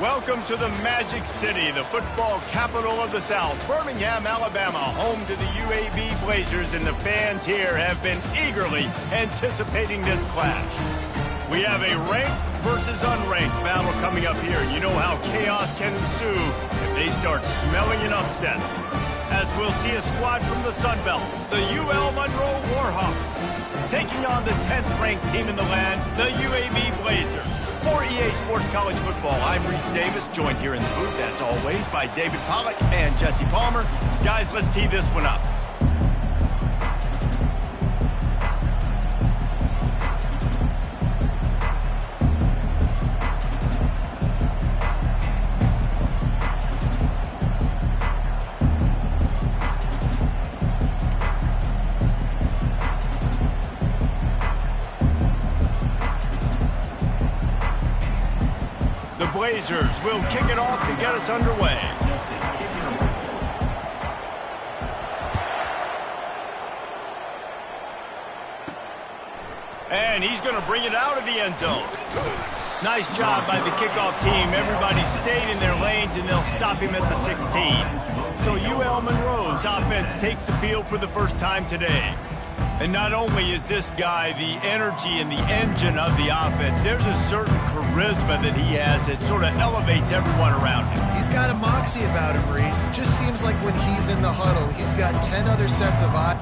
Welcome to the Magic City, the football capital of the South, Birmingham, Alabama, home to the UAB Blazers, and the fans here have been eagerly anticipating this clash. We have a ranked versus unranked battle coming up here. You know how chaos can ensue if they start smelling an upset. As we'll see a squad from the Sun Belt, the UL Monroe Warhawks, taking on the 10th ranked team in the land, the UAB Blazers. For EA Sports College Football, I'm Reese Davis, joined here in the booth, as always, by David Pollack and Jesse Palmer. Guys, let's tee this one up. Blazers will kick it off to get us underway. And he's going to bring it out of the end zone. Nice job by the kickoff team. Everybody stayed in their lanes, and they'll stop him at the 16. So UL Monroe's offense takes the field for the first time today. And not only is this guy the energy and the engine of the offense, there's a certain charisma that he has that sort of elevates everyone around him. He's got a moxie about him, Reese. Just seems like when he's in the huddle, he's got 10 other sets of eyes.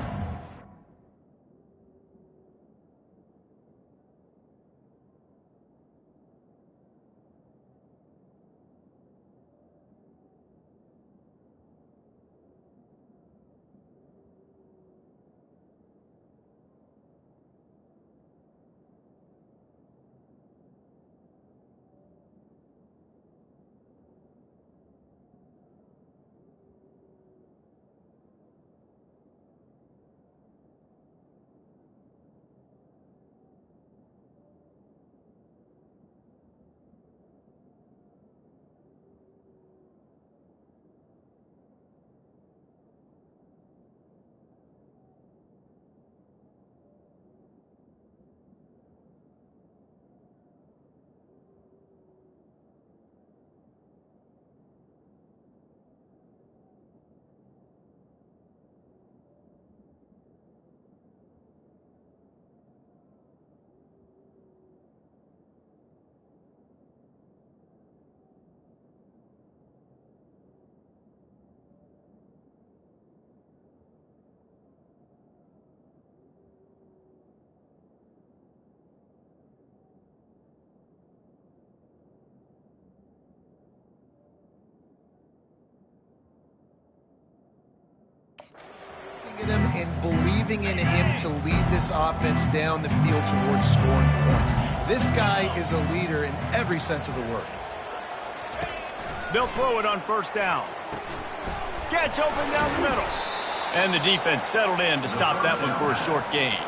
At him and believing in him to lead this offense down the field towards scoring points. This guy is a leader in every sense of the word. They'll throw it on first down. Gets open down the middle. And the defense settled in to stop that one for a short gain.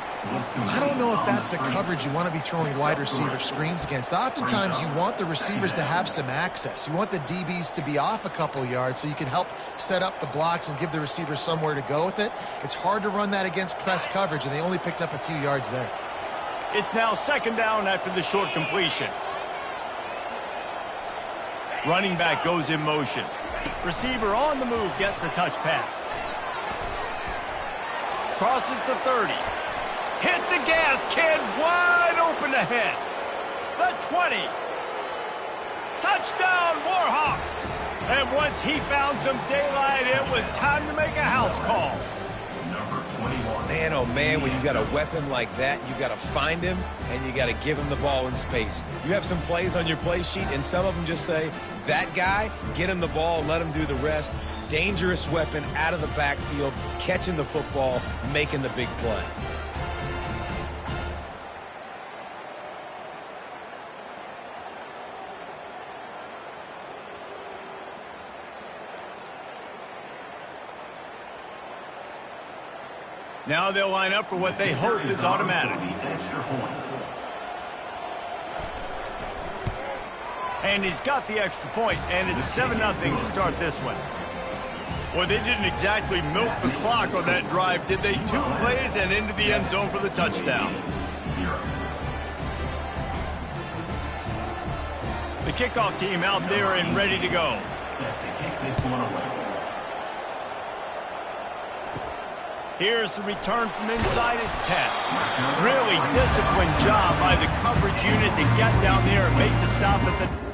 I don't know if that's the coverage you want to be throwing wide receiver screens against. Oftentimes, you want the receivers to have some access. You want the DBs to be off a couple yards so you can help set up the blocks and give the receivers somewhere to go with it. It's hard to run that against press coverage, and they only picked up a few yards there. It's now second down after the short completion. Running back goes in motion. Receiver on the move gets the touch pass. Crosses the 30. Hit the gas, kid. Wide open ahead. The 20. Touchdown, Warhawks. And once he found some daylight, it was time to make a house call. Man, oh man, when you got a weapon like that, you got to find him and you got to give him the ball in space. You have some plays on your play sheet, and some of them just say, that guy, get him the ball and let him do the rest. Dangerous weapon out of the backfield, catching the football, making the big play. Now they'll line up for what they hope is automatic. And he's got the extra point, and it's 7-0 to start this one. Well, they didn't exactly milk the clock on that drive, did they? 2 plays and into the end zone for the touchdown. The kickoff team out there and ready to go. Set to kick this one away. Here's the return from inside his 10. Really disciplined job by the coverage unit to get down there and make the stop at the...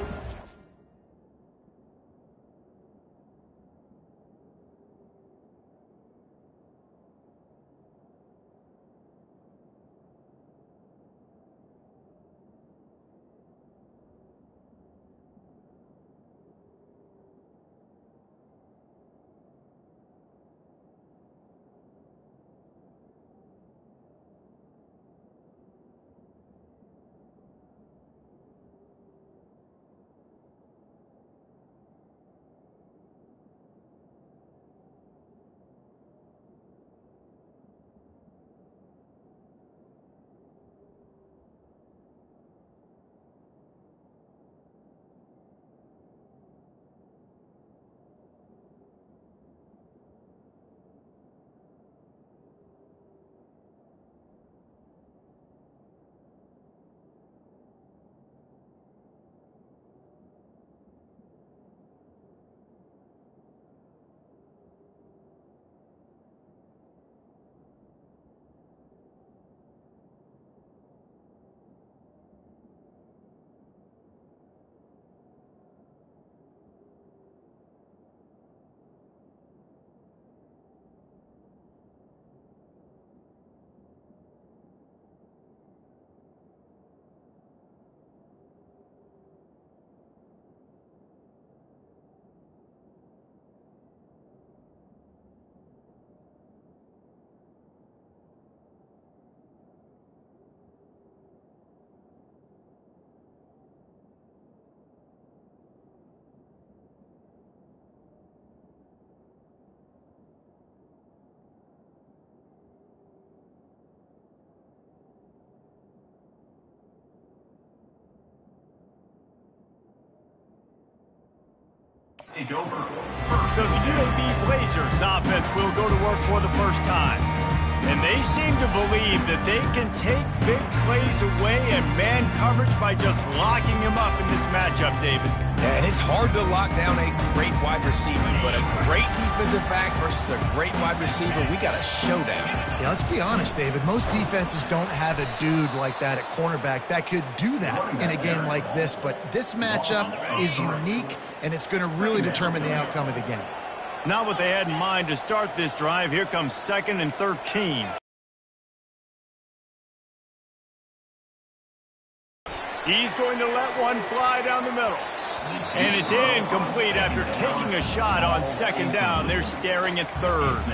So the UAB Blazers offense will go to work for the first time. And they seem to believe that they can take big plays away and man coverage by just locking him up in this matchup, David. Yeah, and it's hard to lock down a great wide receiver, but a great defensive back versus a great wide receiver, we got a showdown. Yeah, let's be honest, David. Most defenses don't have a dude like that at cornerback that could do that in a game like this, but this matchup is unique, and it's going to really determine the outcome of the game. Not what they had in mind to start this drive. Here comes 2nd and 13. He's going to let one fly down the middle. And it's incomplete after taking a shot on 2nd down. They're staring at 3rd.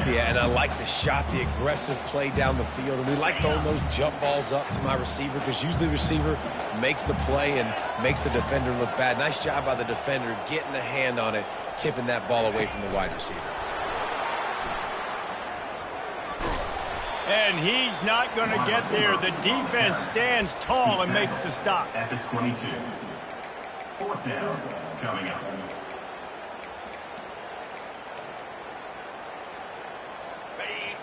Yeah, and I like the shot, the aggressive play down the field. And we like throwing those jump balls up to my receiver because usually the receiver makes the play and makes the defender look bad. Nice job by the defender getting a hand on it, tipping that ball away from the wide receiver. And he's not going to get there. The defense stands tall and makes the stop. At the 22. 4th down coming up.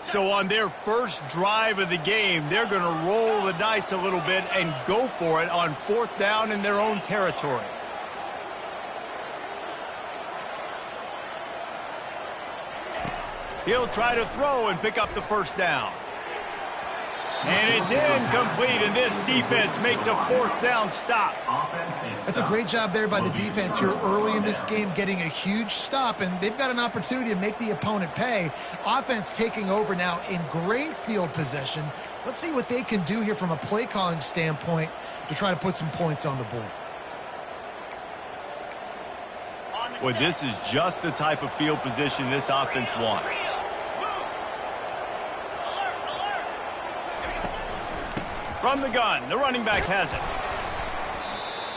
So on their first drive of the game, they're going to roll the dice a little bit and go for it on 4th down in their own territory. He'll try to throw and pick up the 1st down. And it's incomplete, and this defense makes a 4th down stop. That's a great job there by the defense here early in this game, getting a huge stop, and they've got an opportunity to make the opponent pay. Offense taking over now in great field position. Let's see what they can do here from a play calling standpoint to try to put some points on the board. Well, this is just the type of field position this offense wants. From the gun, the running back has it.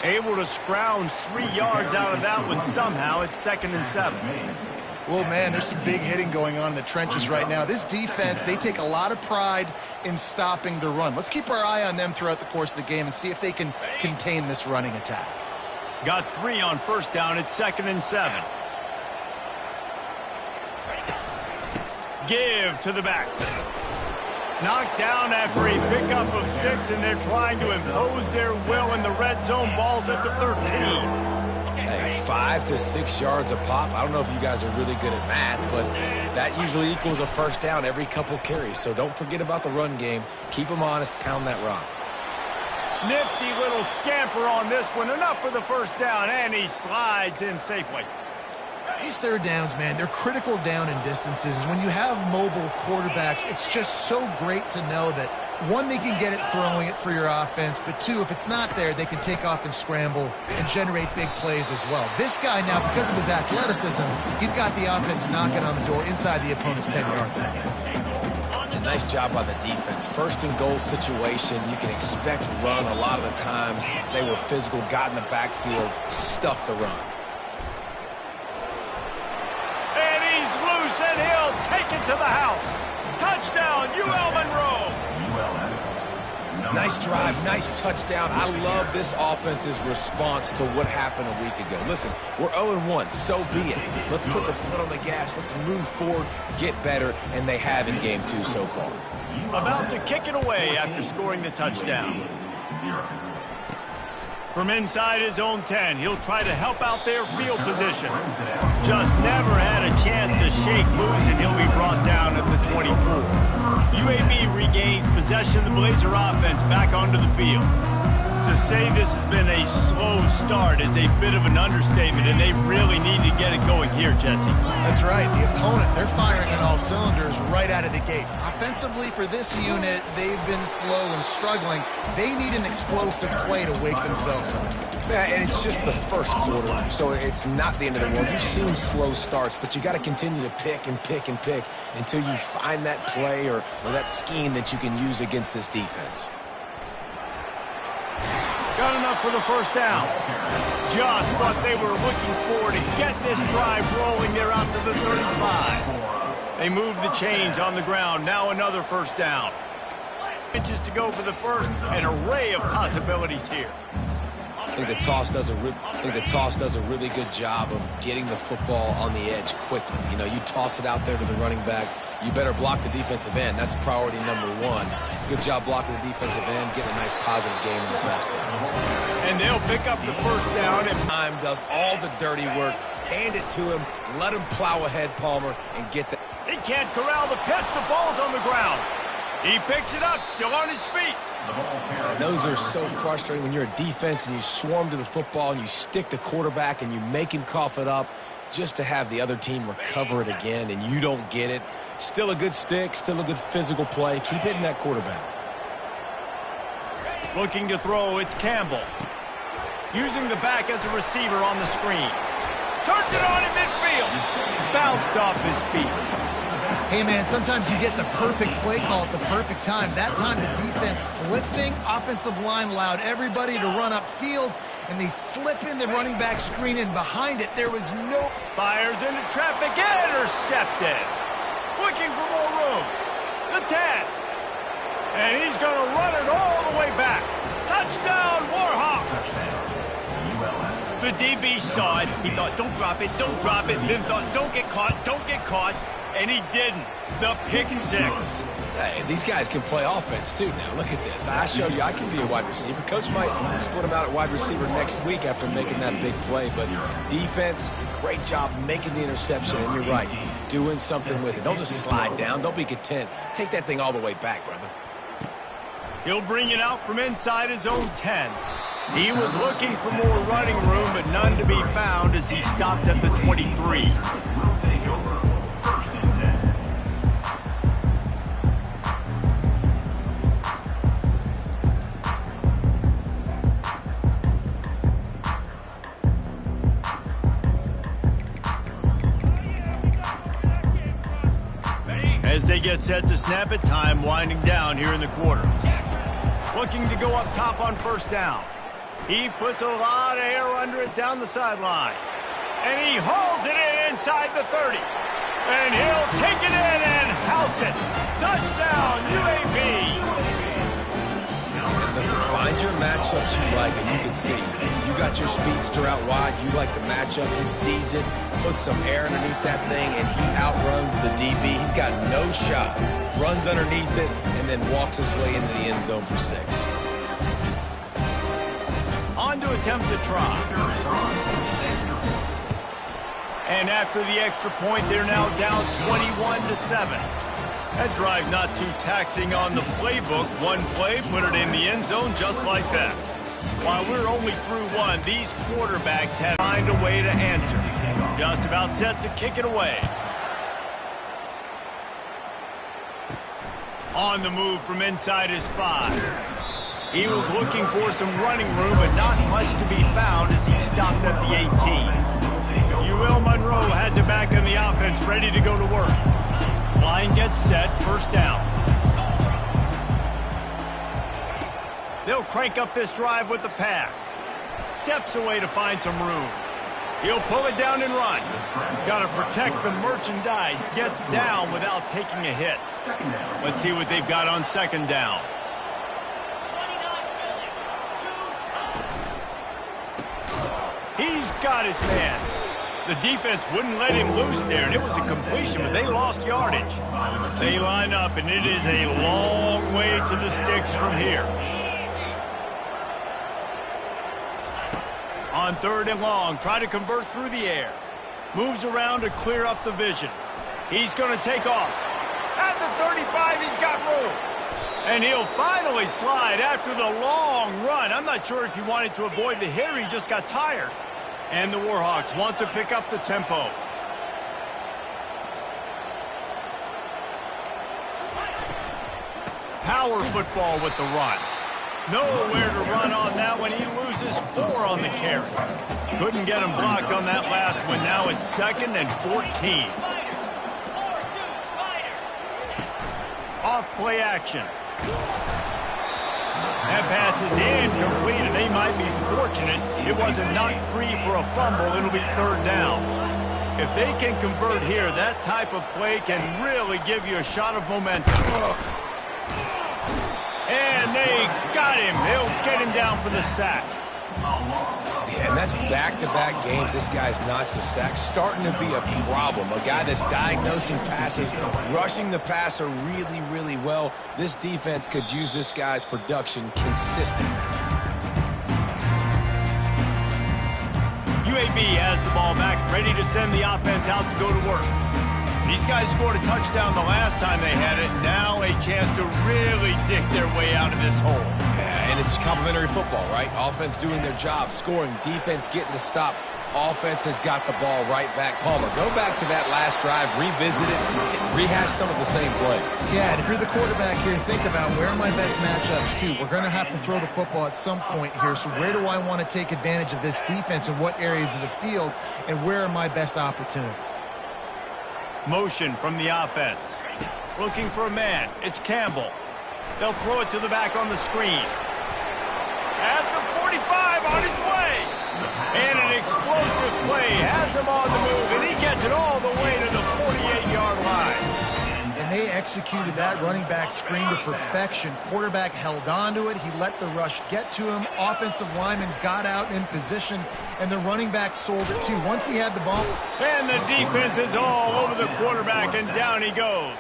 Able to scrounge 3 yards out of that one somehow. It's 2nd and 7. Well, man, there's some big hitting going on in the trenches right now. This defense, they take a lot of pride in stopping the run. Let's keep our eye on them throughout the course of the game and see if they can contain this running attack. Got 3 on 1st down. It's 2nd and 7. Give to the back. Knocked down after a pickup of 6, and they're trying to impose their will in the red zone. Ball's at the 13. Hey, 5 to 6 yards a pop. I don't know if you guys are really good at math, but that usually equals a first down every couple carries. So don't forget about the run game. Keep them honest. Pound that rock. Nifty little scamper on this one. Enough for the first down, and he slides in safely. These third downs, man, they're critical down in distances. When you have mobile quarterbacks, it's just so great to know that, one, they can get it throwing it for your offense, but two, if it's not there, they can take off and scramble and generate big plays as well. This guy now, because of his athleticism, he's got the offense knocking on the door inside the opponent's 10-yard line. Nice job by the defense. First and goal situation, you can expect run a lot of the times. They were physical, got in the backfield, stuffed the run. Loose, and he'll take it to the house. Touchdown, UL Monroe. Nice drive, nice touchdown. I love this offense's response to what happened a week ago. Listen, we're 0-1, so be it. Let's put the foot on the gas. Let's move forward, get better, and they have in game 2 so far. About to kick it away after scoring the touchdown. From inside his own 10, he'll try to help out their field position. Just never had a chance to shake loose, and he'll be brought down at the 24. UAB regains possession of the Blazer offense back onto the field. To say this has been a slow start is a bit of an understatement, and they really need to get it going here, Jesse. That's right. The opponent, they're firing on all cylinders right out of the gate. Offensively, for this unit, they've been slow and struggling. They need an explosive play to wake themselves up. Yeah, and it's just the first quarter, so it's not the end of the world. You've seen slow starts, but you got to continue to pick and pick and pick until you find that play or that scheme that you can use against this defense. Got enough for the first down. Just what they were looking for to get this drive rolling. They're out to the 35. They move the chains on the ground. Now another first down. Inches to go for the first. An array of possibilities here. I think the toss does a really good job of getting the football on the edge quickly. You know, you toss it out there to the running back, you better block the defensive end. That's priority number 1. Good job blocking the defensive end, getting a nice positive game in the pass play. And they'll pick up the first down. And time does all the dirty work. Hand it to him, let him plow ahead, Palmer, and get the... He can't corral the pitch. The ball's on the ground. He picks it up, still on his feet. And those are so frustrating when you're a defense and you swarm to the football and you stick the quarterback and you make him cough it up just to have the other team recover it again and you don't get it. Still a good stick, still a good physical play. Keep hitting that quarterback. Looking to throw, it's Campbell. Using the back as a receiver on the screen. Turns it on in midfield. Bounced off his feet. Hey, man, sometimes you get the perfect play call at the perfect time. That time the defense blitzing, offensive line allowed everybody to run upfield, and they slip in the running back screen, and behind it there was no... Fires into traffic, intercepted. Looking for more room. The 10. And he's going to run it all the way back. Touchdown, Warhawks. The DB saw it. He thought, don't drop it, don't drop it. Then thought, don't get caught, don't get caught. And he didn't. The pick 6. Hey, these guys can play offense, too, now. Look at this. I showed you I can be a wide receiver. Coach might split him out at wide receiver next week after making that big play. But defense, great job making the interception. And you're right, doing something with it. Don't just slide down. Don't be content. Take that thing all the way back, brother. He'll bring it out from inside his own 10. He was looking for more running room, but none to be found as he stopped at the 23. As they get set to snap it, time winding down here in the quarter. Looking to go up top on first down. He puts a lot of air under it down the sideline. And he hauls it in inside the 30. And he'll take it in and house it. Touchdown, UAB. Listen, find your matchups you like, and you can see. You got your speedster out wide. You like the matchup. He sees it, puts some air underneath that thing, and he outruns the DB. He's got no shot. Runs underneath it, and then walks his way into the end zone for 6. On to attempt to try. And after the extra point, they're now down 21-7. That drive not too taxing on the playbook. One play, put it in the end zone just like that. While we're only through one, these quarterbacks have to find a way to answer. Just about set to kick it away. On the move from inside his 5. He was looking for some running room, but not much to be found as he stopped at the 18. UL Monroe has it back in the offense, ready to go to work. Line gets set, first down. They'll crank up this drive with the pass. Steps away to find some room. He'll pull it down and run. Got to protect the merchandise. Gets down without taking a hit. Let's see what they've got on second down. He's got his man. The defense wouldn't let him loose there, and it was a completion, but they lost yardage. They line up, and it is a long way to the sticks from here. On 3rd and long, try to convert through the air. Moves around to clear up the vision. He's going to take off. At the 35, he's got room. And he'll finally slide after the long run. I'm not sure if he wanted to avoid the hit or he just got tired. And the Warhawks want to pick up the tempo. Power football with the run. Nowhere to run on that one. He loses 4 on the carry. Couldn't get him blocked on that last one. Now it's 2nd and 14. Off play action. That pass is incomplete, and they might be fortunate it wasn't knocked free for a fumble. It'll be 3rd down. If they can convert here, that type of play can really give you a shot of momentum. And they got him. They'll get him down for the sack. Yeah, and that's back-to-back games this guy's notched a sack. Starting to be a problem. A guy that's diagnosing passes, rushing the passer really, really well. This defense could use this guy's production consistently. UAB has the ball back, ready to send the offense out to go to work. These guys scored a touchdown the last time they had it. Now a chance to really dig their way out of this hole. Yeah, and it's complimentary football, right? Offense doing their job, scoring, defense getting the stop. Offense has got the ball right back. Palmer, go back to that last drive, revisit it, and rehash some of the same plays. Yeah, and if you're the quarterback here, think about where are my best matchups, too. We're going to have to throw the football at some point here, so where do I want to take advantage of this defense and what areas of the field, and where are my best opportunities? Motion from the offense. Looking for a man. It's Campbell. They'll throw it to the back on the screen. At the 45, on his way. And an explosive play has him on the move, and he gets it all the way to the 48-yard line. And they executed that running back screen to perfection. Quarterback held on to it. He let the rush get to him. Offensive lineman got out in position, and the running back sold it too. Once he had the ball. And the defense is all over the quarterback, and down he goes.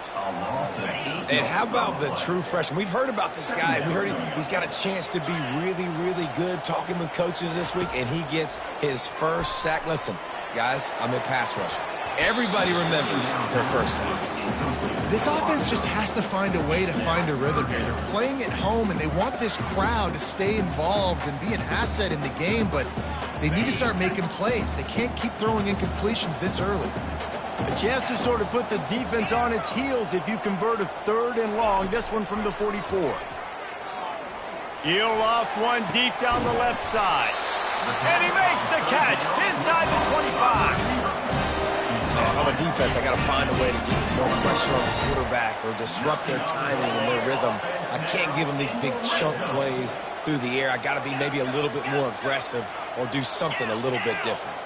And how about the true freshman? We've heard about this guy. We heard he's got a chance to be really, really good. Talking with coaches this week, and he gets his first sack. Listen, guys, I'm a pass rusher. Everybody remembers their first sack. This offense just has to find a way to find a rhythm here. They're playing at home, and they want this crowd to stay involved and be an asset in the game, but they need to start making plays. They can't keep throwing incompletions this early. A chance to sort of put the defense on its heels if you convert a 3rd and long. This one from the 44. He'll off one deep down the left side. And he makes the catch inside the 25. I'm a defense. I got to find a way to get some more pressure on the quarterback or disrupt their timing and their rhythm. I can't give them these big chunk plays through the air. I got to be maybe a little bit more aggressive or do something a little bit different.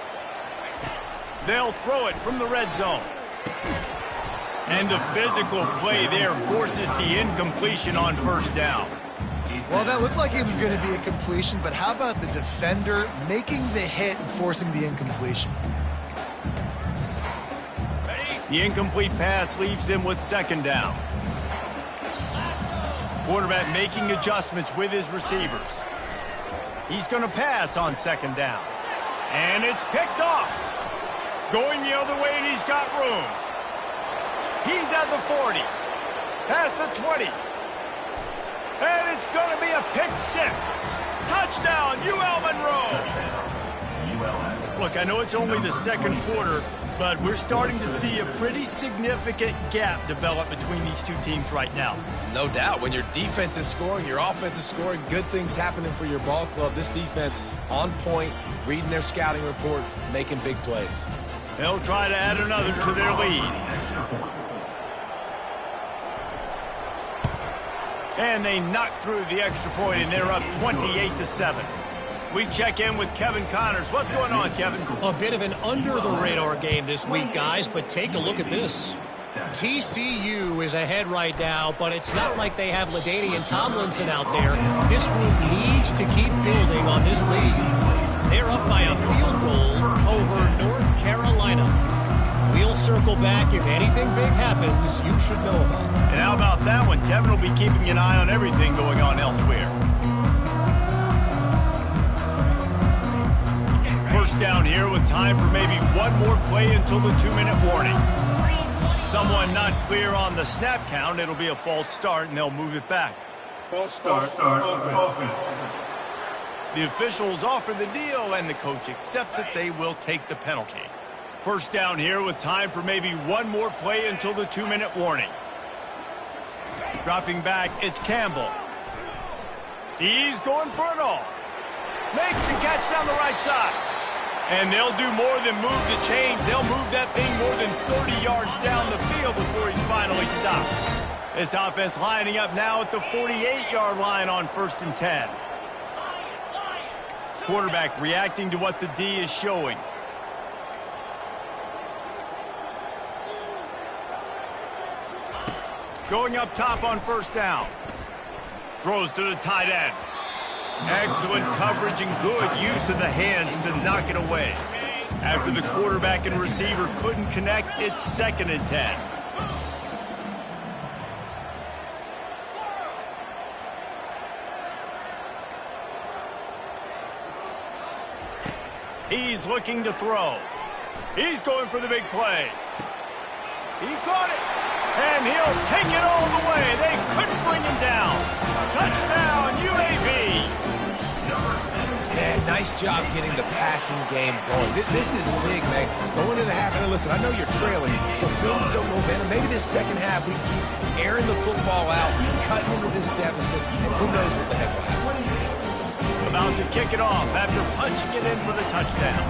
They'll throw it from the red zone. And the physical play there forces the incompletion on first down. Well, that looked like it was going to be a completion, but how about the defender making the hit and forcing the incompletion? The incomplete pass leaves him with second down. Quarterback making adjustments with his receivers. He's going to pass on second down. And it's picked off. Going the other way, and he's got room. He's at the 40. Past the 20. And it's going to be a pick six. Touchdown, UL Monroe. Look, I know it's only the second quarter, but we're starting to see a pretty significant gap develop between these two teams right now. No doubt. When your defense is scoring, your offense is scoring, good things happening for your ball club. This defense on point, reading their scouting report, making big plays. They'll try to add another to their lead. And they knock through the extra point, and they're up 28-7. We check in with Kevin Connors. What's going on, Kevin? A bit of an under-the-radar game this week, guys, but take a look at this. TCU is ahead right now, but it's not like they have LaDainian Tomlinson out there. This group needs to keep building on this lead. They're up by a field goal over North Carolina. We'll circle back. If anything big happens, you should know about it. And how about that one? Kevin will be keeping an eye on everything going on elsewhere. First down here with time for maybe one more play until the 2-minute warning. Someone not clear on the snap count. It'll be a false start, and they'll move it back. False start. Offense. The officials offer the deal, and the coach accepts it. They will take the penalty. First down here with time for maybe one more play until the 2-minute warning. Dropping back, it's Campbell. He's going for it all. Makes the catch down the right side. And they'll do more than move the chains. They'll move that thing more than 30 yards down the field before he's finally stopped. This offense lining up now at the 48-yard line on 1st and 10. Quarterback reacting to what the D is showing. Going up top on first down. Throws to the tight end. Excellent coverage and good use of the hands to knock it away. After the quarterback and receiver couldn't connect, it's 2nd and 10. He's looking to throw. He's going for the big play. He caught it. And he'll take it all the way. They couldn't bring him down. Touchdown, UAB. Man, nice job getting the passing game going. This is big, man. Going into the half, and listen, I know you're trailing, but building some momentum. Maybe this second half we keep airing the football out, cutting into this deficit, and who knows what the heck will happen. About to kick it off after punching it in for the touchdown.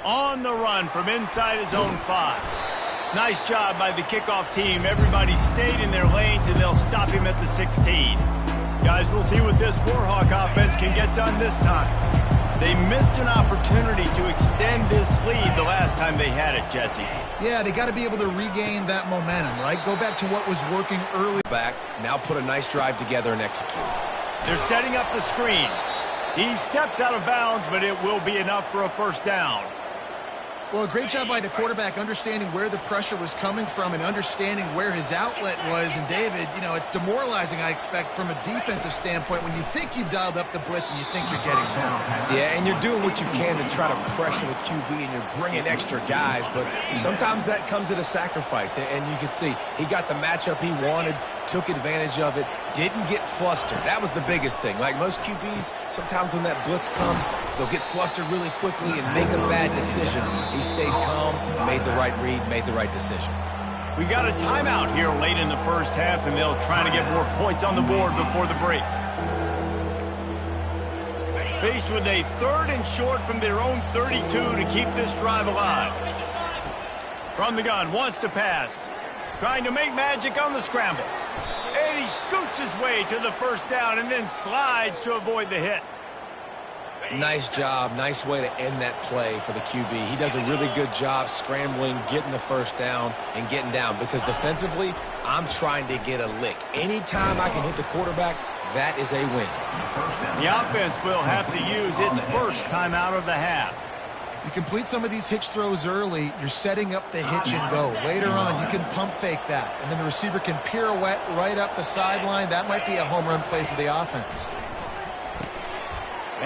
On the run from inside his own 5. Nice job by the kickoff team. Everybody stayed in their lanes, and they'll stop him at the 16. Guys, we'll see what this Warhawk offense can get done this time. They missed an opportunity to extend this lead the last time they had it, Jesse. Yeah, they got to be able to regain that momentum, right? Go back to what was working early. Back, now put a nice drive together and execute. They're setting up the screen. He steps out of bounds, but it will be enough for a first down. Well, a great job by the quarterback understanding where the pressure was coming from and understanding where his outlet was. And David, you know, it's demoralizing, I expect, from a defensive standpoint when you think you've dialed up the blitz and you think you're getting home. Yeah, and you're doing what you can to try to pressure the QB, and you're bringing extra guys, but sometimes that comes at a sacrifice. And you can see he got the matchup he wanted, took advantage of it, didn't get flustered. That was the biggest thing. Like most QBs, sometimes when that blitz comes, they'll get flustered really quickly and make a bad decision. He stayed calm, made the right read, made the right decision. We got a timeout here late in the first half, and they'll try to get more points on the board before the break. Faced with a 3rd and short from their own 32 to keep this drive alive. From the gun, wants to pass. Trying to make magic on the scramble. And he scoots his way to the first down and then slides to avoid the hit. Nice job. Nice way to end that play for the QB. He does a really good job scrambling, getting the first down, and getting down. Because defensively, I'm trying to get a lick. Anytime I can hit the quarterback, that is a win. The offense will have to use its first timeout of the half. You complete some of these hitch throws early, you're setting up the hitch and go. Later on, you can pump fake that, and then the receiver can pirouette right up the sideline. That might be a home run play for the offense.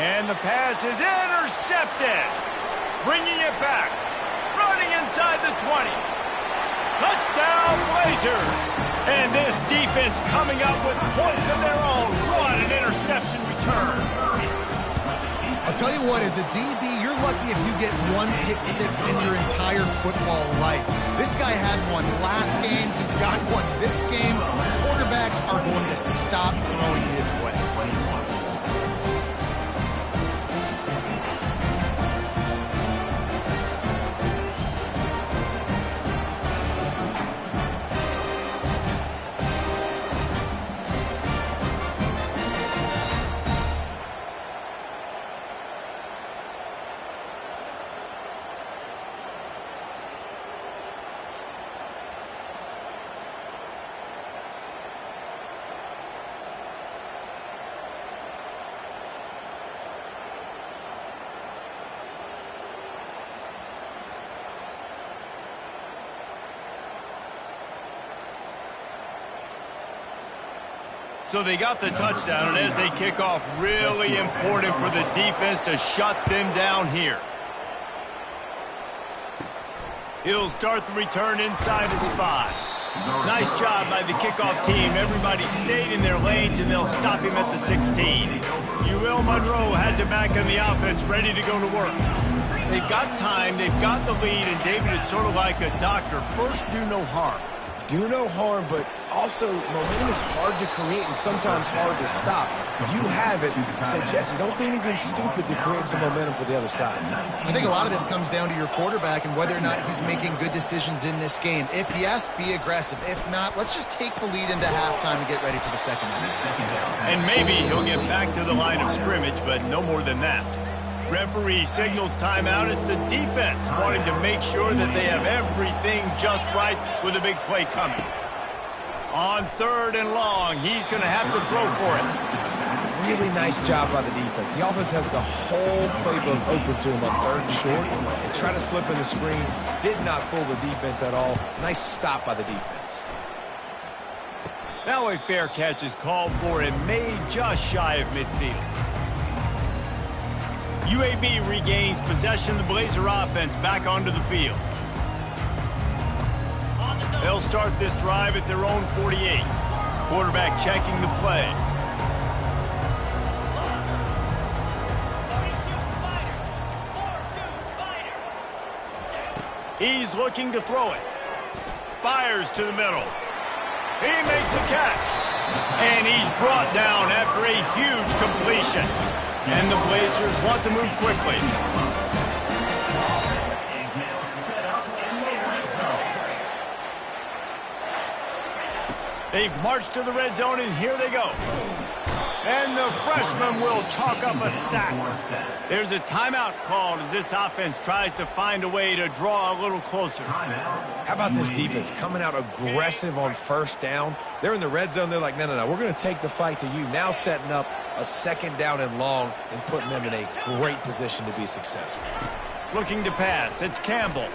And the pass is intercepted. Bringing it back. Running inside the 20. Touchdown, Blazers. And this defense coming up with points of their own. What an interception return. I'll tell you what, as a DB, you're lucky if you get one pick six in your entire football life. This guy had one last game. He's got one this game. Quarterbacks are going to stop throwing his way. So they got the touchdown, and as they kick off, really important for the defense to shut them down here. He'll start the return inside his 5. Nice job by the kickoff team. Everybody stayed in their lanes, and they'll stop him at the 16. UL Monroe has it back in the offense, ready to go to work. They've got time, they've got the lead, and David is sort of like a doctor. First, do no harm. Do no harm, but also momentum is hard to create and sometimes hard to stop. You have it, so Jesse, don't do anything stupid to create some momentum for the other side. I think a lot of this comes down to your quarterback and whether or not he's making good decisions in this game. If yes, be aggressive. If not, let's just take the lead into halftime and get ready for the second half. And maybe he'll get back to the line of scrimmage, but no more than that. Referee signals timeout. It's the defense wanting to make sure that they have everything just right with a big play coming. On 3rd and long, he's going to have to throw for it. Really nice job by the defense. The offense has the whole playbook open to him on 3rd and short and try to slip in the screen. Did not fool the defense at all. Nice stop by the defense. Now a fair catch is called for and made just shy of midfield. UAB regains possession of the Blazer offense back onto the field. They'll start this drive at their own 48. Quarterback checking the play. He's looking to throw it. Fires to the middle. He makes the catch. And he's brought down after a huge completion. And the Blazers want to move quickly. They've marched to the red zone, and here they go. And the freshman will chalk up a sack. There's a timeout called as this offense tries to find a way to draw a little closer. How about this defense coming out aggressive on 1st down? They're in the red zone. They're like, no, we're going to take the fight to you. Now setting up a 2nd down and long and putting them in a great position to be successful. Looking to pass. It's Campbell.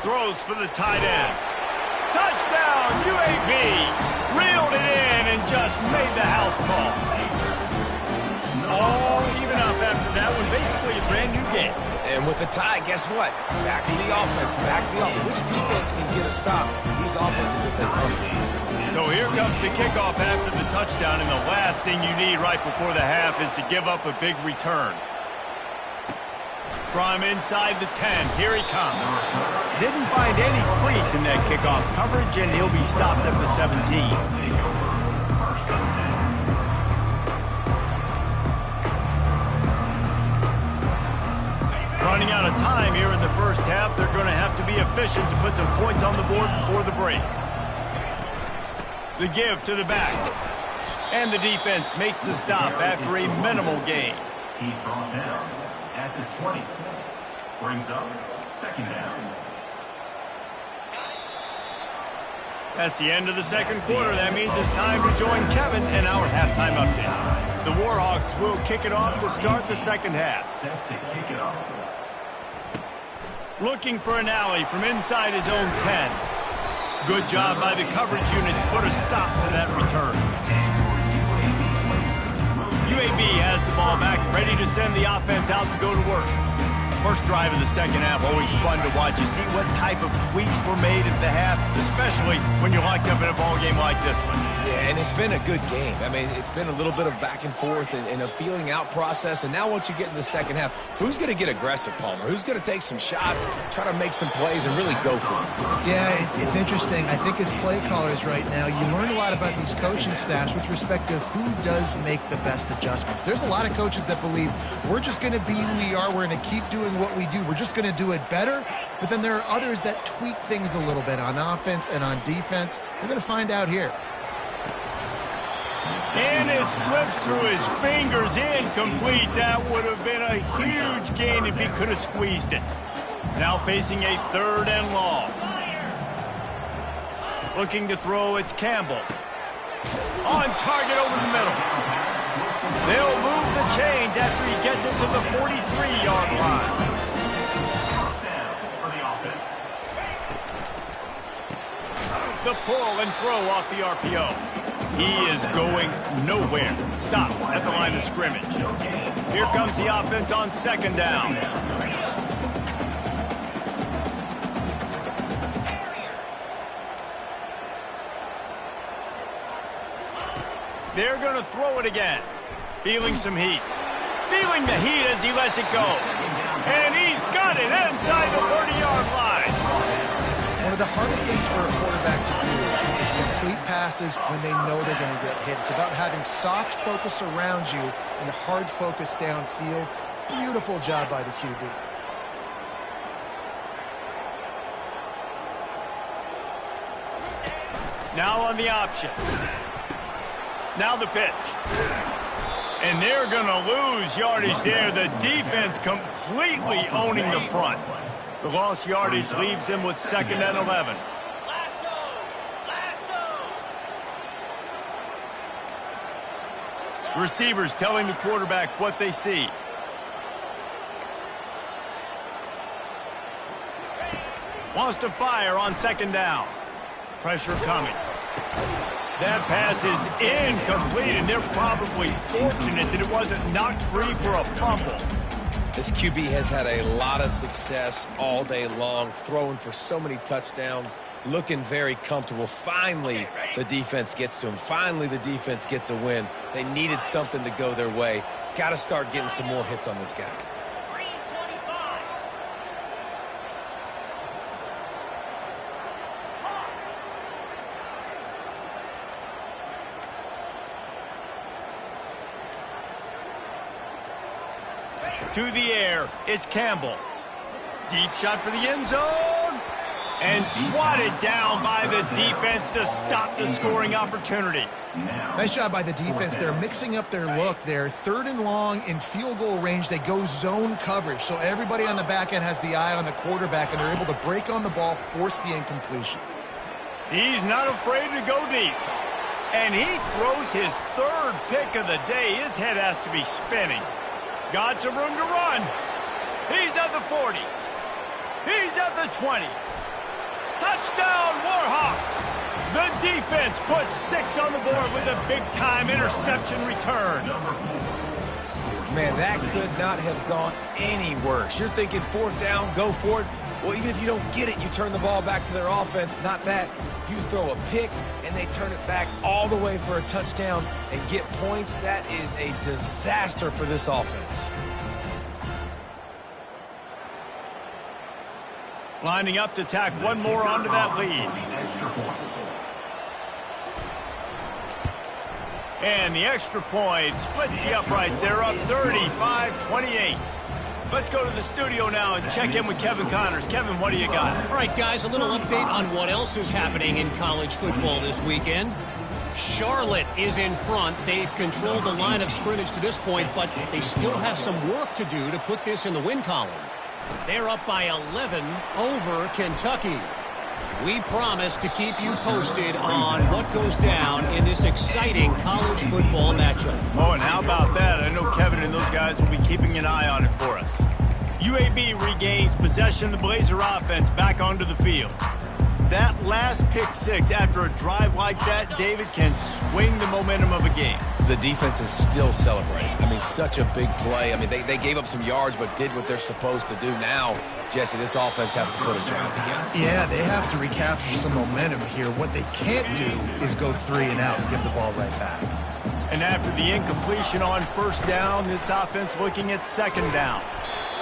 Throws for the tight end. Touchdown, UAB. Reeled it in and just made the house call. All even up after that one. Basically a brand new game. And with a tie, guess what? Back to the offense. Back to the offense. Which defense can get a stop? These offenses have been hungry. So here comes the kickoff after the touchdown, and the last thing you need right before the half is to give up a big return. From inside the 10, here he comes. Didn't find any crease in that kickoff coverage, and he'll be stopped at the 17. Running out of time here in the first half, they're going to have to be efficient to put some points on the board before the break. The give to the back. And the defense makes the stop after a minimal gain. He's brought down at the 20. Brings up second down. That's the end of the second quarter. That means it's time to join Kevin in our halftime update. The Warhawks will kick it off to start the second half. Set to kick it off. Looking for an alley from inside his own 10. Good job by the coverage unit to put a stop to that return. UAB has the ball back, ready to send the offense out to go to work. First drive of the second half, always fun to watch. You see what type of tweaks were made at the half, especially when you're locked up in a ball game like this one. Yeah, and it's been a good game. I mean, it's been a little bit of back and forth and a feeling out process. And now once you get in the second half, who's going to get aggressive, Palmer? Who's going to take some shots, try to make some plays, and really go for it? Yeah, it's interesting. I think as play callers right now, you learn a lot about these coaching staffs with respect to who does make the best adjustments. There's a lot of coaches that believe we're just going to be who we are. We're going to keep doing what we do. We're just going to do it better. But then there are others that tweak things a little bit on offense and on defense. We're going to find out here. And it slips through his fingers, incomplete. That would have been a huge gain if he could have squeezed it. Now facing a third and long. Looking to throw, it's Campbell. On target over the middle. They'll move the chains after he gets it to the 43-yard line. First down for the offense. The pull and throw off the RPO. He is going nowhere. Stop at the line of scrimmage. Here comes the offense on second down. They're going to throw it again. Feeling some heat. Feeling the heat as he lets it go. And he's got it inside the 30-yard line. One of the hardest things for a quarterback to do is complete passes when they know they're going to get hit. It's about having soft focus around you and hard focus downfield. Beautiful job by the QB. Now on the option. Now the pitch. And they're going to lose yardage there. The defense completely owning the front. The lost yardage leaves him with second and 11. Receivers telling the quarterback what they see. Wants to fire on second down. Pressure coming. That pass is incomplete, and they're probably fortunate that it wasn't knocked free for a fumble. This QB has had a lot of success all day long, throwing for so many touchdowns, looking very comfortable. Finally, the defense gets to him. Finally, the defense gets a win. They needed something to go their way. Got to start getting some more hits on this guy. To the air, it's Campbell. Deep shot for the end zone. And swatted down by the defense to stop the scoring opportunity. Nice job by the defense. They're mixing up their look there. Third and long in field goal range. They go zone coverage. So everybody on the back end has the eye on the quarterback, and they're able to break on the ball, force the incompletion. He's not afraid to go deep. And he throws his third pick of the day. His head has to be spinning. Got some room to run. He's at the 40. He's at the 20. Touchdown, Warhawks! The defense puts 6 on the board with a big-time interception return. Man, that could not have gone any worse. You're thinking 4th down, go for it. Well, even if you don't get it, you turn the ball back to their offense. Not that. You throw a pick, and they turn it back all the way for a touchdown and get points. That is a disaster for this offense. Lining up to tack one more onto that lead. And the extra point splits the uprights. They're up 35-28. Let's go to the studio now and check in with Kevin Connors. Kevin, what do you got? All right, guys, a little update on what else is happening in college football this weekend. Charlotte is in front. They've controlled the line of scrimmage to this point, but they still have some work to do to put this in the win column. They're up by 11 over Kentucky. We promise to keep you posted on what goes down in this exciting college football matchup. Oh, and how about that? I know Kevin and those guys will be keeping an eye on it for us. UAB regains possession of the Blazer offense back onto the field. That last pick six after a drive like that, David, can swing the momentum of a game. The defense is still celebrating. I mean, such a big play. I mean, they gave up some yards but did what they're supposed to do. Now, Jesse, this offense has to put a drive together. Yeah, they have to recapture some momentum here. What they can't do is go 3 and out and give the ball right back. And after the incompletion on 1st down, this offense looking at 2nd down.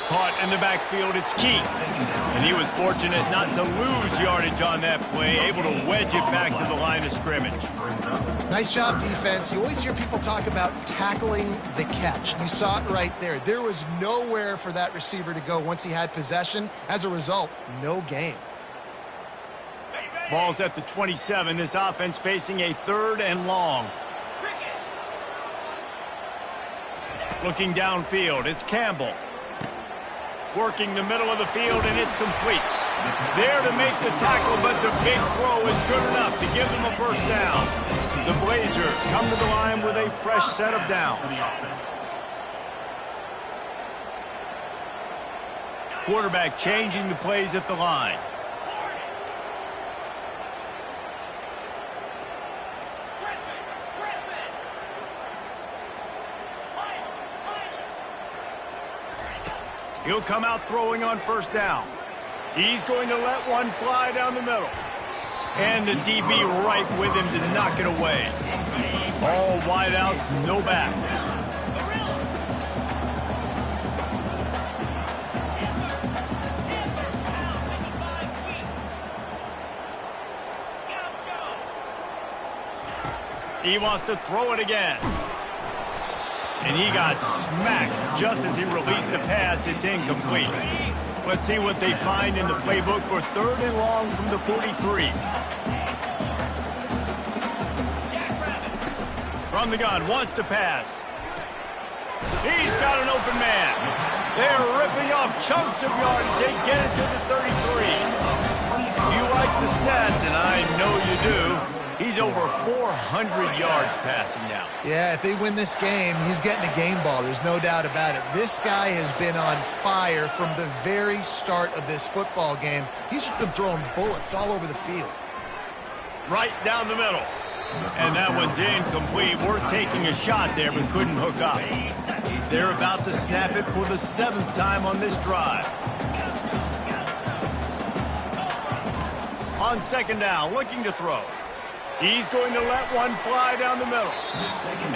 Caught in the backfield, it's Keith. And he was fortunate not to lose yardage on that play, able to wedge it back to the line of scrimmage. Nice job, defense. You always hear people talk about tackling the catch. You saw it right there. There was nowhere for that receiver to go once he had possession. As a result, no gain. Ball's at the 27. This offense facing a 3rd and long. Looking downfield, it's Campbell. Working the middle of the field, and it's complete. There to make the tackle, but the big throw is good enough to give them a 1st down. The Blazers come to the line with a fresh set of downs. Quarterback changing the plays at the line. He'll come out throwing on 1st down. He's going to let one fly down the middle. And the DB right with him to knock it away. All wideouts, no backs. He wants to throw it again. And he got smacked just as he released the pass. It's incomplete. Let's see what they find in the playbook for 3rd and long from the 43. From the gun, wants to pass. He's got an open man. They're ripping off chunks of yardage. They get it to the 33. You like the stats, and I know you do. He's over 400 yards passing now. Yeah, if they win this game, he's getting a game ball. There's no doubt about it. This guy has been on fire from the very start of this football game. He's just been throwing bullets all over the field. Right down the middle. And that one's incomplete. Worth taking a shot there, but couldn't hook up. They're about to snap it for the 7th time on this drive. On 2nd down, looking to throw. He's going to let one fly down the middle.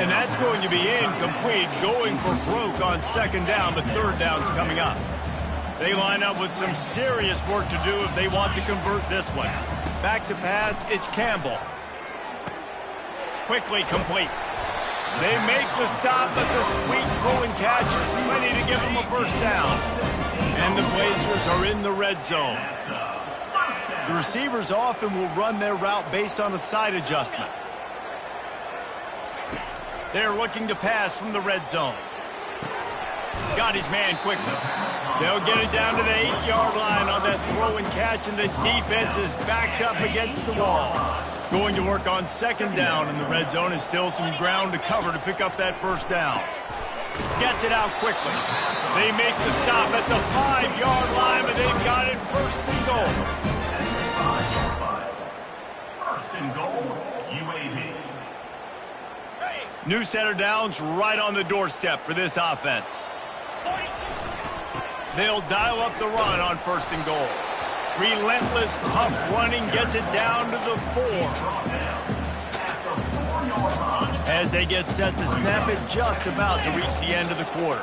And that's going to be incomplete, going for broke on 2nd down, but 3rd down's coming up. They line up with some serious work to do if they want to convert this one. Back to pass, it's Campbell. Quickly complete. They make the stop, but the sweet throw and catch is plenty to give them a 1st down. And the Blazers are in the red zone. The receivers often will run their route based on a side adjustment. They're looking to pass from the red zone. Got his man quickly. They'll get it down to the 8-yard line on that throw and catch, and the defense is backed up against the wall. Going to work on 2nd down in the red zone, and still some ground to cover to pick up that 1st down. Gets it out quickly. They make the stop at the 5-yard line, but they've got it first and goal. First and goal, UAB. New center downs right on the doorstep for this offense. They'll dial up the run on first and goal. Relentless, tough running gets it down to the 4. As they get set to snap it, just about to reach the end of the quarter.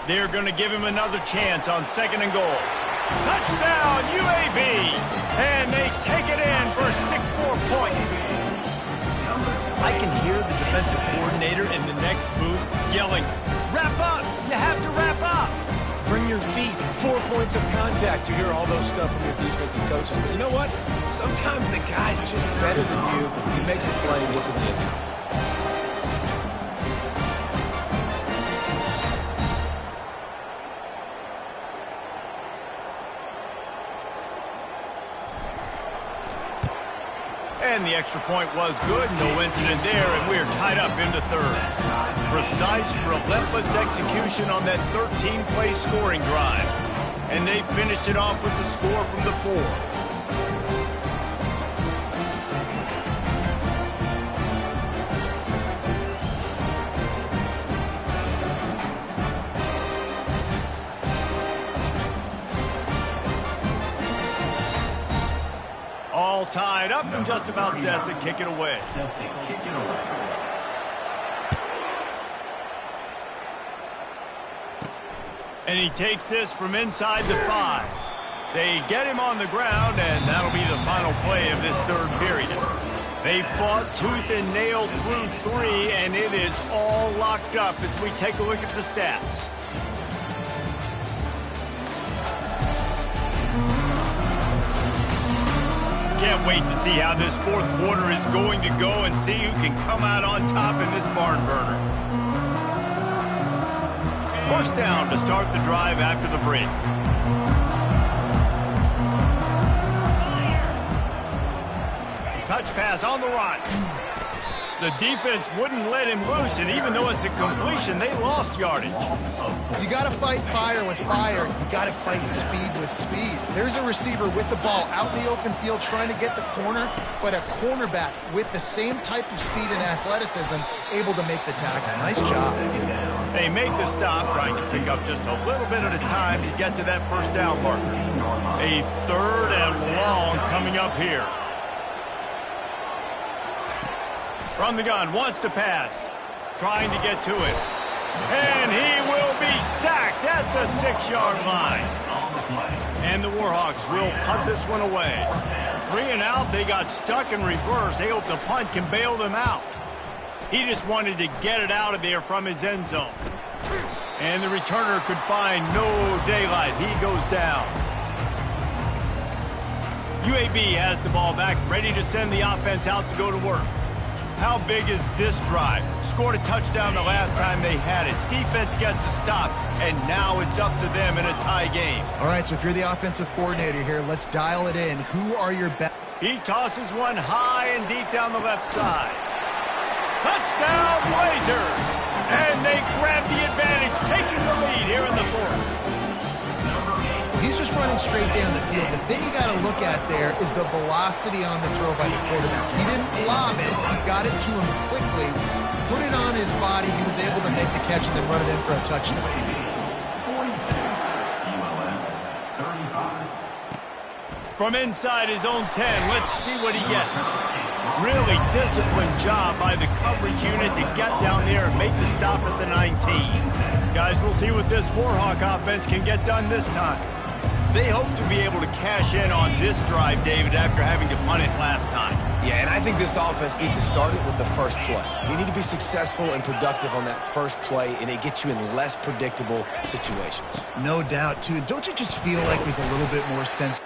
They're going to give him another chance on second and goal. Touchdown, UAB! And they take it in for 6 more points. I can hear the defensive coordinator in the next booth yelling, "Wrap up! You have to wrap up!" Bring your feet, 4 points of contact. You hear all those stuff from your defensive coaches. But you know what? Sometimes the guy's just better than you. He makes a play and gets in the end zone. And the extra point was good. No incident there, and we're tied up into third. Precise, relentless execution on that 13-play scoring drive. And they finished it off with the score from the 4. All tied up and just about set to kick it away. And he takes this from inside the 5. They get him on the ground, and that'll be the final play of this third period. They fought tooth and nail through 3, and it is all locked up as we take a look at the stats. Can't wait to see how this fourth quarter is going to go and see who can come out on top in this barn burner. First down to start the drive after the break. Touch pass on the run. The defense wouldn't let him loose, and even though it's a completion, they lost yardage. You got to fight fire with fire. You got to fight speed with speed. There's a receiver with the ball out in the open field trying to get the corner, but a cornerback with the same type of speed and athleticism able to make the tackle. Nice job. They make the stop, trying to pick up just a little bit at a time to get to that first down marker. A third and long coming up here. From the gun, wants to pass. Trying to get to it. And he will be sacked at the 6-yard line. And the Warhawks will punt this one away. 3 and out, they got stuck in reverse. They hope the punt can bail them out. He just wanted to get it out of there from his end zone. And the returner could find no daylight. He goes down. UAB has the ball back, ready to send the offense out to go to work. How big is this drive? Scored a touchdown the last time they had it. Defense gets a stop, and now it's up to them in a tie game. All right, so if you're the offensive coordinator here, let's dial it in. Who are your best? He tosses one high and deep down the left side. Touchdown, Blazers! And they grab the advantage, taking the lead here in the fourth. He's just running straight down the field. The thing you got to look at there is the velocity on the throw by the quarterback. He didn't lob it. He got it to him quickly, put it on his body. He was able to make the catch and then run it in for a touchdown. From inside his own 10, let's see what he gets. Really disciplined job by the coverage unit to get down there and make the stop at the 19. Guys, we'll see what this Warhawk offense can get done this time. They hope to be able to cash in on this drive, David, after having to punt it last time. Yeah, and I think this offense needs to start it with the first play. You need to be successful and productive on that first play, and it gets you in less predictable situations. No doubt, too. Don't you just feel like there's a little bit more sense?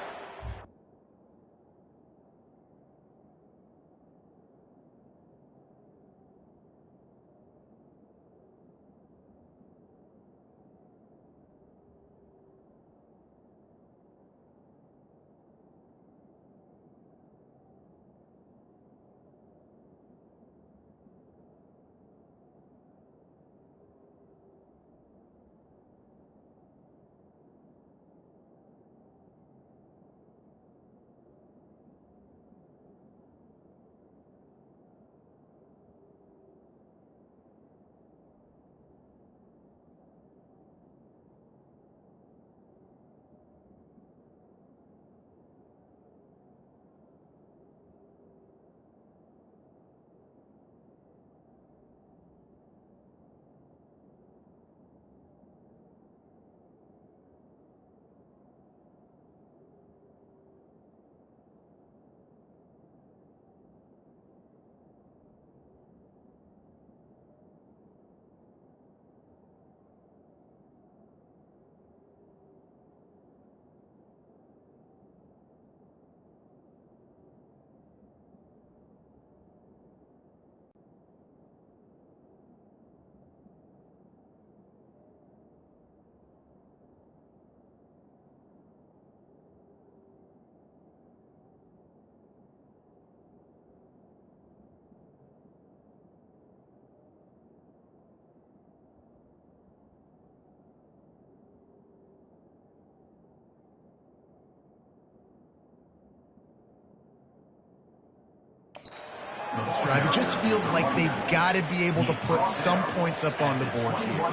This drive, it just feels like they've got to be able to put some points up on the board here.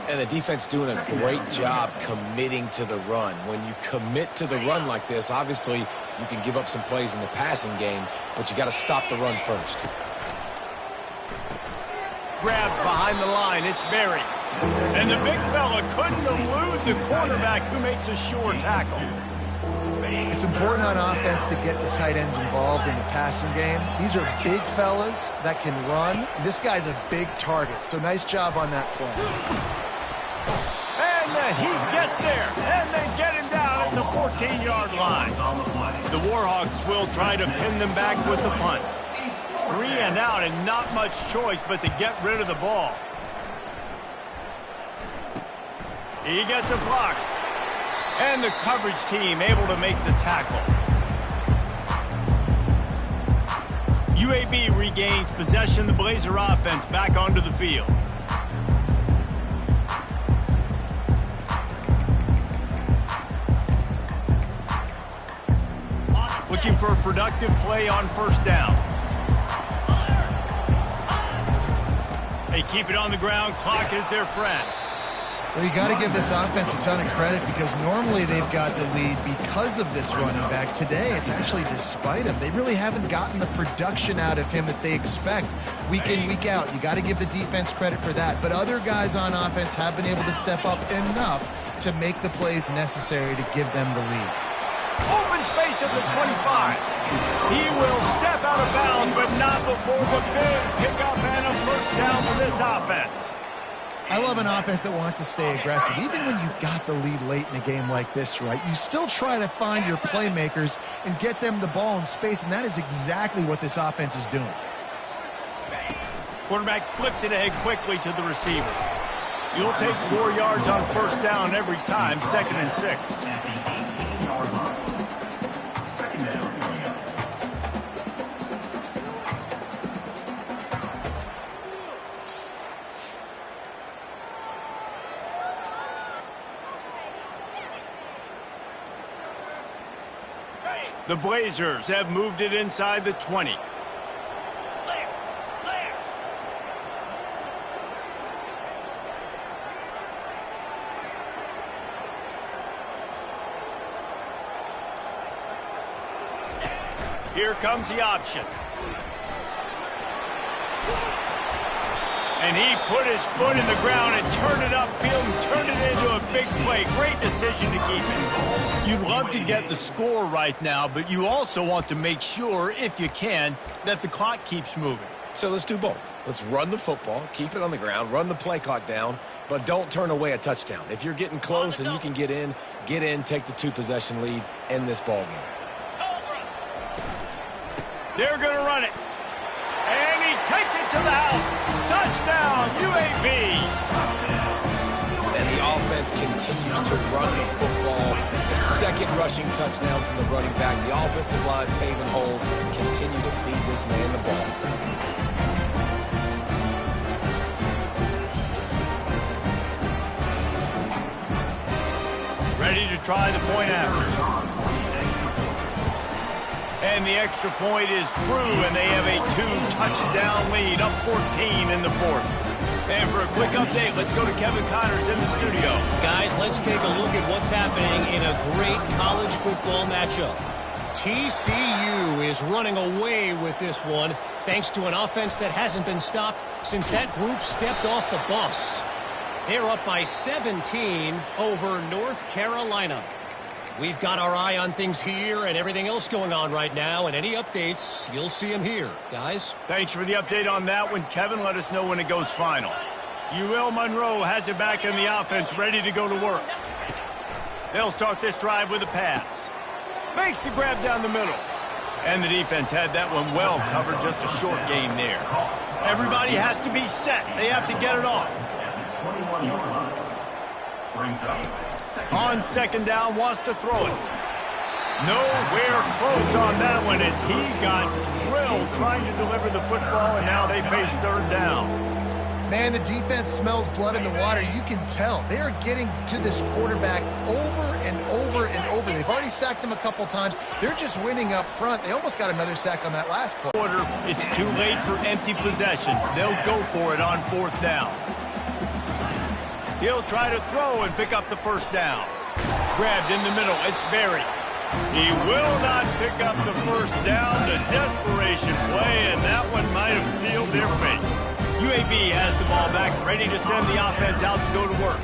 And the defense doing a great job committing to the run. When you commit to the run like this, obviously you can give up some plays in the passing game, but you got to stop the run first. Grabbed behind the line, it's Berry. And the big fella couldn't elude the quarterback who makes a sure tackle. It's important on offense to get the tight ends involved in the passing game. These are big fellas that can run. This guy's a big target, so nice job on that play. And he gets there, and they get him down at the 14-yard line. The Warhawks will try to pin them back with the punt. 3 and out, and not much choice but to get rid of the ball. He gets a block. And the coverage team able to make the tackle. UAB regains possession. The Blazer offense back onto the field. Looking for a productive play on first down. They keep it on the ground. Clock is their friend. Well, you got to give this offense a ton of credit because normally they've got the lead because of this running back. Today, it's actually despite him. They really haven't gotten the production out of him that they expect week in, week out. You got to give the defense credit for that. But other guys on offense have been able to step up enough to make the plays necessary to give them the lead. Open space at the 25. He will step out of bounds, but not before the big pickup and a first down for this offense. I love an offense that wants to stay aggressive. Even when you've got the lead late in a game like this, right, you still try to find your playmakers and get them the ball in space, and that is exactly what this offense is doing. Quarterback flips it ahead quickly to the receiver. You'll take 4 yards on first down every time, 2nd and 6. At the 18-yard line. 2nd down. The Blazers have moved it inside the 20. Here comes the option. And he put his foot in the ground and turned it upfield and turned it into a big play. Great decision to keep it. You'd love to get the score right now, but you also want to make sure, if you can, that the clock keeps moving. So let's do both. Let's run the football, keep it on the ground, run the play clock down, but don't turn away a touchdown. If you're getting close and you can get in, take the 2-possession lead, end this ball game. They're going to run it. And he takes it to the house. Touchdown, UAB. And the offense continues to run the football. The second rushing touchdown from the running back. The offensive line paving holes. Continue to feed this man the ball. Ready to try the point after. And the extra point is true, and they have a 2-touchdown lead, up 14 in the 4th. And for a quick update, let's go to Kevin Connors in the studio. Guys, let's take a look at what's happening in a great college football matchup. TCU is running away with this one, thanks to an offense that hasn't been stopped since that group stepped off the bus. They're up by 17 over North Carolina. We've got our eye on things here and everything else going on right now, and any updates, you'll see them here. Guys? Thanks for the update on that one, Kevin. Let us know when it goes final. UL Monroe has it back in the offense, ready to go to work. They'll start this drive with a pass. Makes the grab down the middle. And the defense had that one well covered, just a short gain there. Everybody has to be set. They have to get it off. On 2nd down, wants to throw it. Nowhere close on that one as he got drilled trying to deliver the football, and now they face 3rd down. Man, the defense smells blood in the water. You can tell. They are getting to this quarterback over and over and over. They've already already sacked him a couple times. They're just winning up front. They almost got another sack on that last play. It's too late for empty possessions. They'll go for it on 4th down. He'll try to throw and pick up the first down. Grabbed in the middle. It's Berry. He will not pick up the first down. The desperation play, and that one might have sealed their fate. UAB has the ball back, ready to send the offense out to go to work.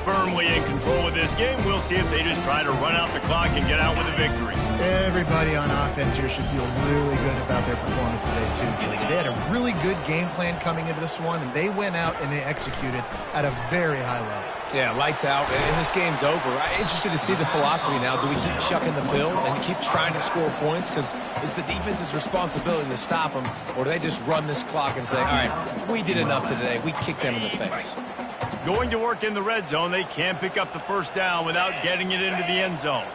Firmly in control of this game. We'll see if they just try to run out the clock and get out with a victory. Everybody on offense here should feel really good about their performance today, too. They had a really good game plan coming into this one, and they went out and they executed at a very high level. Yeah, lights out, and this game's over. I'm interested to see the philosophy now. Do we keep chucking the field and keep trying to score points because it's the defense's responsibility to stop them, or do they just run this clock and say, all right, we did enough today. We kicked them in the face. Going to work in the red zone. They can't pick up the first down without getting it into the end zone.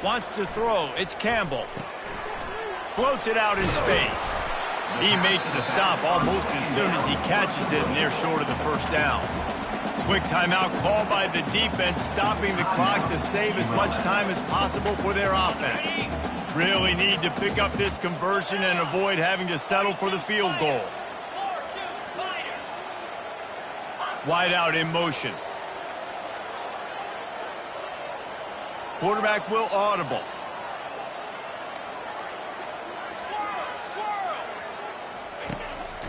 Wants to throw. It's Campbell. Floats it out in space. He makes the stop almost as soon as he catches it, and they're short of the first down. Quick timeout called by the defense, stopping the clock to save as much time as possible for their offense. Really need to pick up this conversion and avoid having to settle for the field goal. Wide out in motion. Quarterback will audible.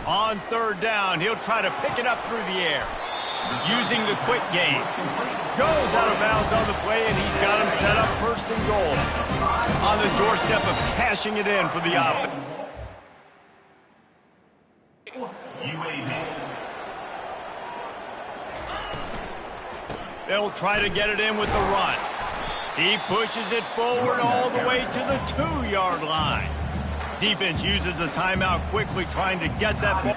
On 3rd down, he'll try to pick it up through the air. Using the quick game. Goes out of bounds on the play, and he's got him set up 1st and goal. On the doorstep of cashing it in for the offense. They'll try to get it in with the run. He pushes it forward all the way to the 2-yard line. Defense uses a timeout quickly, trying to get that ball.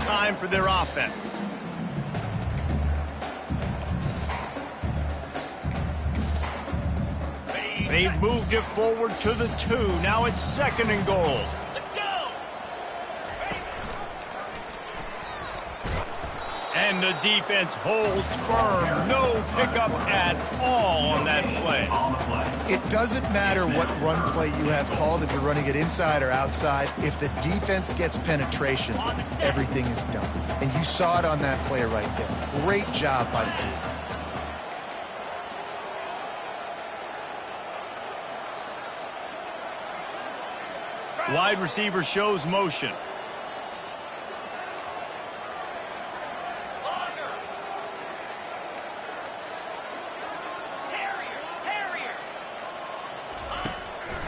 Time for their offense. They've moved it forward to the 2. Now it's 2nd and goal. Let's go! And the defense holds firm. No pickup at all on that play. It doesn't matter what run play you have called, if you're running it inside or outside. If the defense gets penetration, everything is done. And you saw it on that play right there. Great job by the team. Wide receiver shows motion.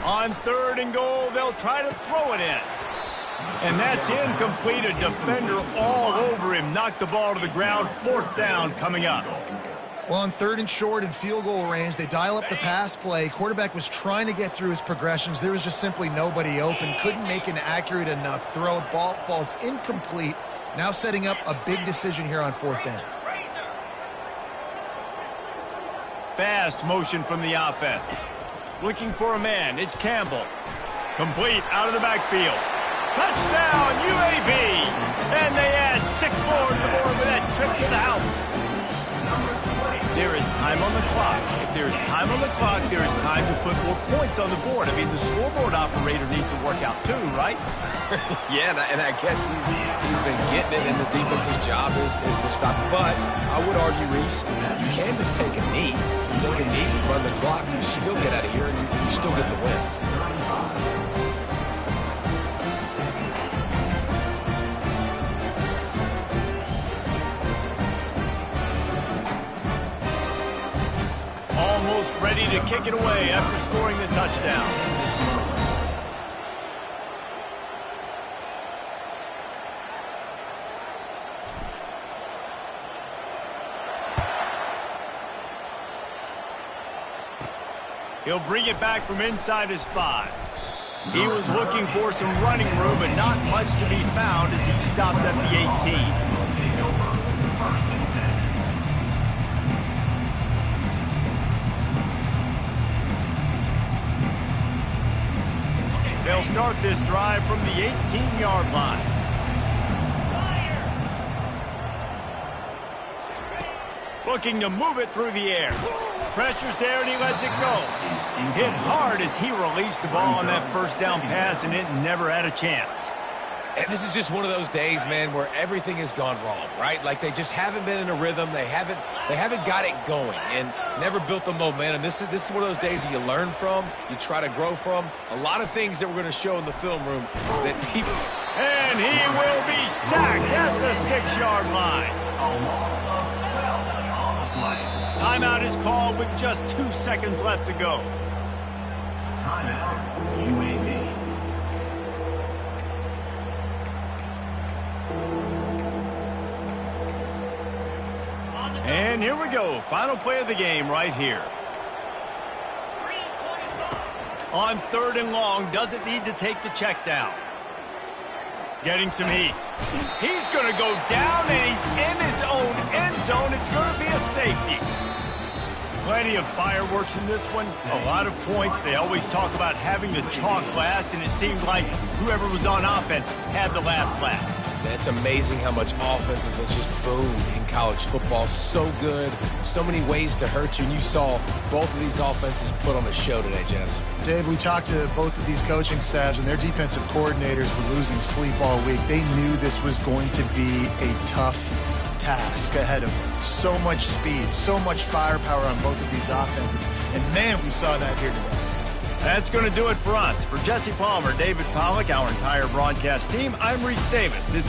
On 3rd and goal, they'll try to throw it in. And that's incomplete. A defender all over him. Knocked the ball to the ground. 4th down coming up. Well, on 3rd and short and field goal range, they dial up the pass play. Quarterback was trying to get through his progressions. There was just simply nobody open. Couldn't make an accurate enough throw. Ball falls incomplete. Now setting up a big decision here on 4th down. Fast motion from the offense. Looking for a man. It's Campbell. Complete out of the backfield. Touchdown, UAB! And they add 6 more to the board with that trip to the house. There is time on the clock. If there is time on the clock, there is time to put more points on the board. I mean, the scoreboard operator needs to work out too, right? Yeah, and I guess he's been getting it, and the defense's job is to stop. But I would argue, Reese, you can't just take a knee. You take a knee, run the clock, you still get out of here, and you still get the win. Almost ready to kick it away after scoring the touchdown. He'll bring it back from inside his 5. He was looking for some running room, but not much to be found as he stopped at the 18. They'll start this drive from the 18-yard line. Looking to move it through the air. Pressure's there and he lets it go. Hit hard as he released the ball on that 1st down pass, and it never had a chance. And this is just one of those days, man, where everything has gone wrong, right? Like they just haven't been in a rhythm. They haven't got it going and never built the momentum. This is one of those days that you learn from, you try to grow from. A lot of things that we're going to show in the film room that people... And he will be sacked at the 6-yard line. Timeout is called with just 2 seconds left to go. Timeout, UAB. And here we go. Final play of the game right here. On 3rd and long, doesn't need to take the check down. Getting some heat. He's going to go down, and he's in his own end zone. It's going to be a safety. Plenty of fireworks in this one. A lot of points. They always talk about having the chalk last, and it seemed like whoever was on offense had the last laugh. It's amazing how much offenses have just boomed in college football. So good. So many ways to hurt you. And you saw both of these offenses put on a show today, Jess. Dave, we talked to both of these coaching staffs, and their defensive coordinators were losing sleep all week. They knew this was going to be a tough task ahead of them. So much speed, so much firepower on both of these offenses. And, man, we saw that here today. That's going to do it for us. For Jesse Palmer, David Pollack, our entire broadcast team, I'm Reese Davis. This